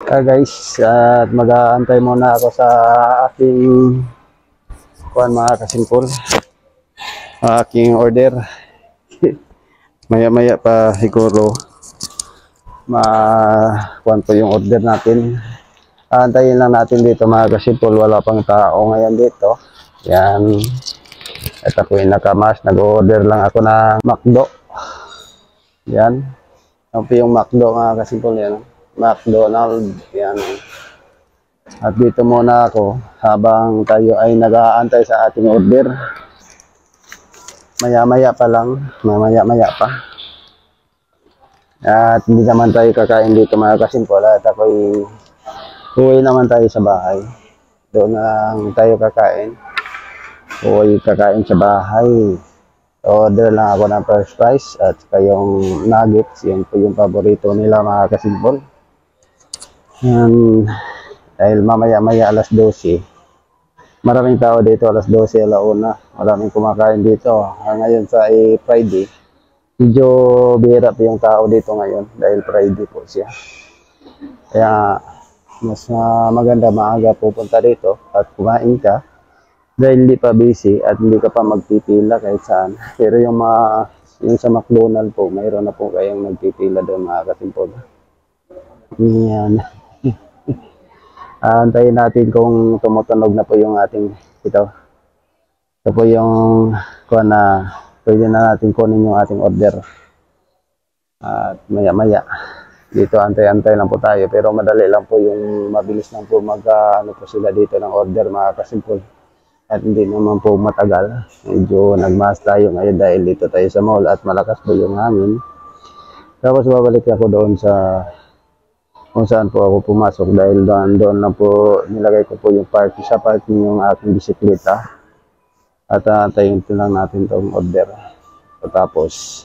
Guys, at mag-aantay muna ako sa aking mga kasimpol, aking order. Maya-maya pa siguro kuan po yung order natin. Aantayin lang natin dito mga kasimpol, wala pang tao ngayon dito. Yan. At ako yung nakamas, nag-order lang ako ng McDo. Yan. Ano po yung McDo mga kasimpol yan. McDonald's. Yan. At dito muna ako habang tayo ay nag-aantay sa ating order. Maya-maya pa lang. Maya-maya pa. At hindi naman tayo kakain dito mga kasimpol. At ako'y uwi naman tayo sa bahay. Doon lang tayo kakain. Uwi kakain sa bahay. Order lang ako ng first price at yung nuggets. Yan po yung paborito nila mga kasimpol. Dahil mamaya-maya alas 12. Maraming tao dito alas 12, alauna. Maraming kumakain dito. Ngayon sa Friday. Medyo bihira pa yung tao dito ngayon dahil Friday po siya. Kaya mas maganda maaga pupunta dito at kumain ka dahil hindi pa busy at hindi ka pa magpipila kahit saan. Pero yung sa McDonald's po, mayroon na po kayong magpipila doon mga kasimpol. Yan. Antayin natin kung tumutunog na po yung ating ito. Ito po yung kung pwede na natin kunin yung ating order. At maya-maya dito antay-antay lang po tayo, pero madali lang po yung mabilis lang po ano po sila dito ng order mga kasimpol. At hindi naman po matagal. Medyo nagmas tayo ngayon dahil dito tayo sa mall at malakas po yung hangin. Tapos babalik ako doon sa kung saan po ako pumasok dahil doon lang po nilagay ko po yung parking sa parking yung aking bisikleta. At antayin lang natin itong order. Tapos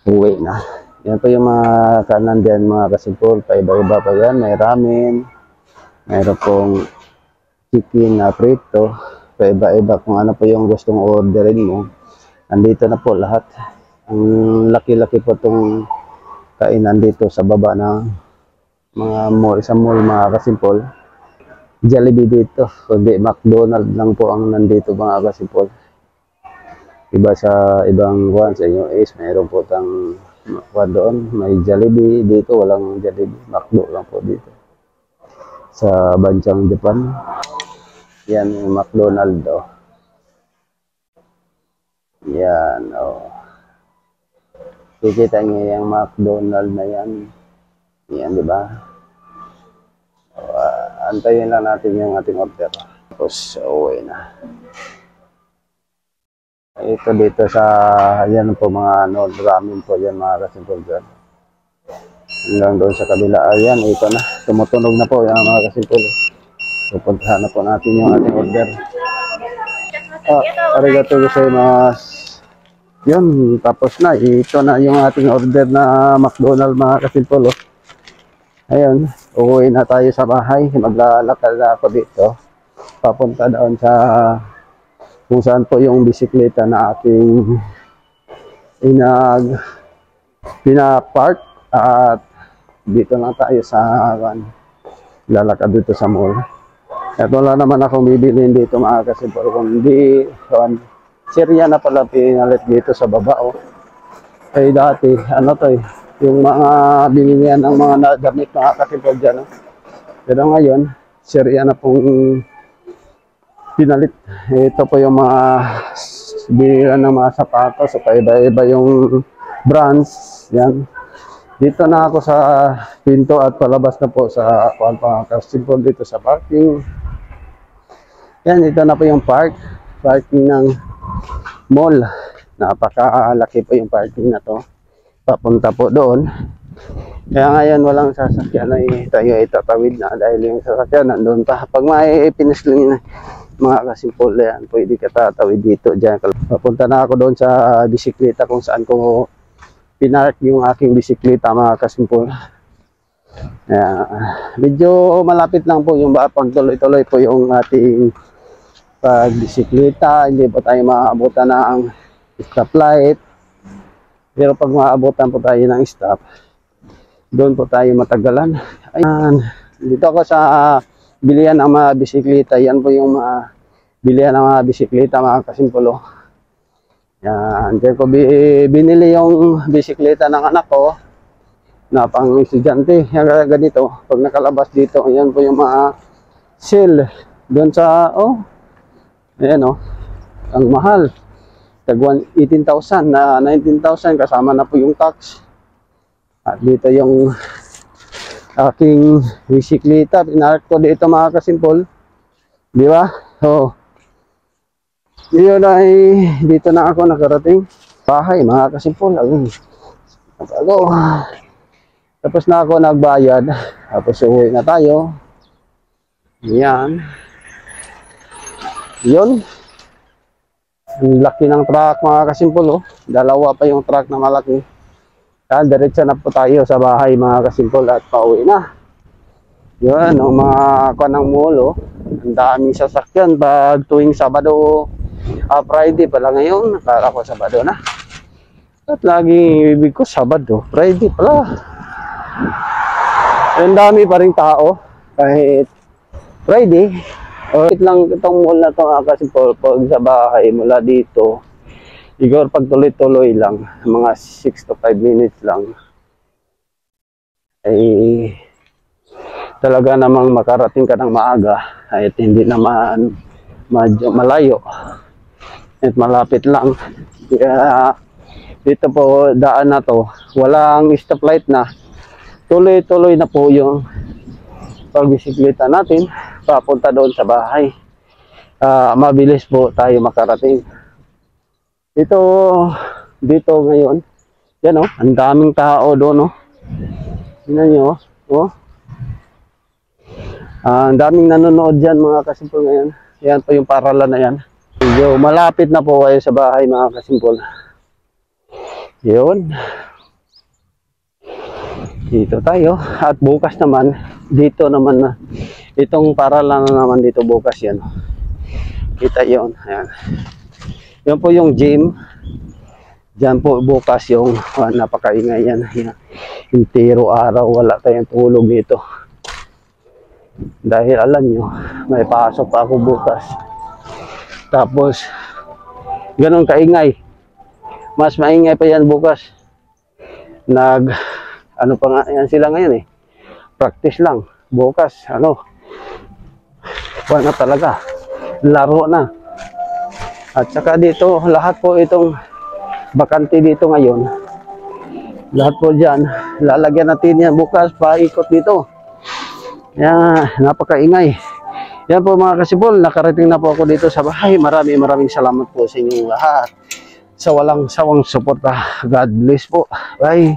uwi na. Yan po yung mga kanan dyan mga kasimpol. Paiba-iba pa yan. May ramen. Mayroon pong chicken na prito. Paiba-iba kung ano po yung gustong orderin mo. Andito na po lahat. Ang laki-laki po itong kainan dito sa baba ng mga mall, isang mall mga kasimpol. Jollibee dito, kundi McDonald's lang po ang nandito mga kasimpol. Iba sa ibang sa inyo is mayroon po tang doon, may Jollibee dito, walang Jollibee, McDo lang po dito. Sa bansang Japan, yan yung McDonald's Yan Kikita niyo yung McDonald's na yan. Yan, di ba? Antayin lang natin yung ating order. Tapos, uwi na. Ito dito sa, yan po mga ramen po yan mga kasimpol dyan. Hanggang doon sa kabila. Ayan, ito na. Tumutunog na po yan mga kasimpol. Pupuntahan na po natin yung ating order. Arigatou gozaimasu. Yun, tapos na. Ito na yung ating order na McDonald's mga kasimpol. Ayun, uuwi na tayo sa bahay. Maglalakad na ako dito. Papunta doon sa kung saan po yung bisikleta na aking pinapark. At dito lang tayo sa lalakad dito sa mall. At wala naman akong bibilin dito mga kasimpol. Kundi Syria na pala pinalit dito sa baba. Ay dati, yung mga binilihan ng mga damit mga kasimpol dyan. Pero ngayon, Syria na pong pinalit. Ito po yung mga binilihan ng mga sapatos. So, iba-iba yung brands. Yan. Dito na ako sa pinto at palabas na po sa mga kasimpol dito sa parking. Yan, ito na po yung parking ng mall. Napakalaki po yung parking na to. Papunta po doon. Kaya ngayon walang sasakyan ay tayo ay tatawid na dahil yung sasakyan nandun pa. Pag may pinisling na mga kasimpol yan, pwede ka tatawid dito dyan. Papunta na ako doon sa bisikleta kung saan ko pinark yung aking bisikleta mga kasimpol. Medyo malapit lang po yung pagtuloy-tuloy po yung ating pagbisikleta. Hindi po tayo maabutan ng stoplight. Pero pag maabutan po tayo ng stop, doon po tayo matagalan. Ayan. Dito ako sa bilihan ng mga bisikleta. Yan po yung mga bilihan ng mga bisikleta, mga kasimpulo. Yan. Diyan ko binili yung bisikleta ng anak ko na pang estudyante. Yan ganito. Pag nakalabas dito, yan po yung mga sale. Doon sa, ayan ang mahal. Tag 18,000 na 19,000 kasama na po yung tax. At dito yung aking bisikleta. Pinark ko dito, mga kasimpol. Di ba? Yun ay dito na ako nakarating. Bahay, mga kasimpol. Tapos na ako nagbayad. Tapos uwi na tayo. Yan. Yun. Ang laki ng truck, mga kasimpol. Dalawa pa yung truck na malaki. Yan, diretso na po tayo sa bahay, mga kasimpol, at pauwi na. Yun, ang mga kanang mall. Ang daming sasakyan pag tuwing Sabado, Friday pala ngayon. Nakala ko Sabado na. At lagi ibig ko Sabado, Friday pala. Ang dami pa rin tao kahit Friday. Wait lang itong mall na ito, kasi pag sa bahay mula dito, siguro pag tuloy-tuloy lang, mga 6 to 5 minutes lang, ay talaga namang makarating ka ng maaga, kahit hindi naman medyo malayo at malapit lang. Kaya dito po, daan na to, walang stoplight na, tuloy-tuloy na po yung pagbisikleta natin papunta doon sa bahay. Mabilis po tayo makarating. Dito ngayon, yan ang daming tao doon, tingnan nyo, ang daming nanonood dyan, mga kasimpol ngayon. Yan po yung paralan na yan. Medyo malapit na po kayo sa bahay, mga kasimpol. Yun. Dito tayo. At bukas naman, dito naman na, itong paralan na naman dito bukas yan. Kita yun. Ayan. Yan po yung gym. Diyan po bukas yung napakaingay yan. Intero araw, wala tayong tulog dito. Dahil alam nyo, may pasok pa ako bukas. Tapos, ganun kaingay. Mas maingay pa yan bukas. Ano pa nga yan sila ngayon practice lang. Bukas, wala talaga. Laro na. At saka dito, lahat po itong bakante dito ngayon. Lahat po dyan, lalagyan natin yan bukas, paikot dito. Yan, napakaingay. Yan po, mga kasipol, nakarating na po ako dito sa bahay. Maraming salamat po sa inyong lahat. Sa walang sawang suporta. God bless po. Bye.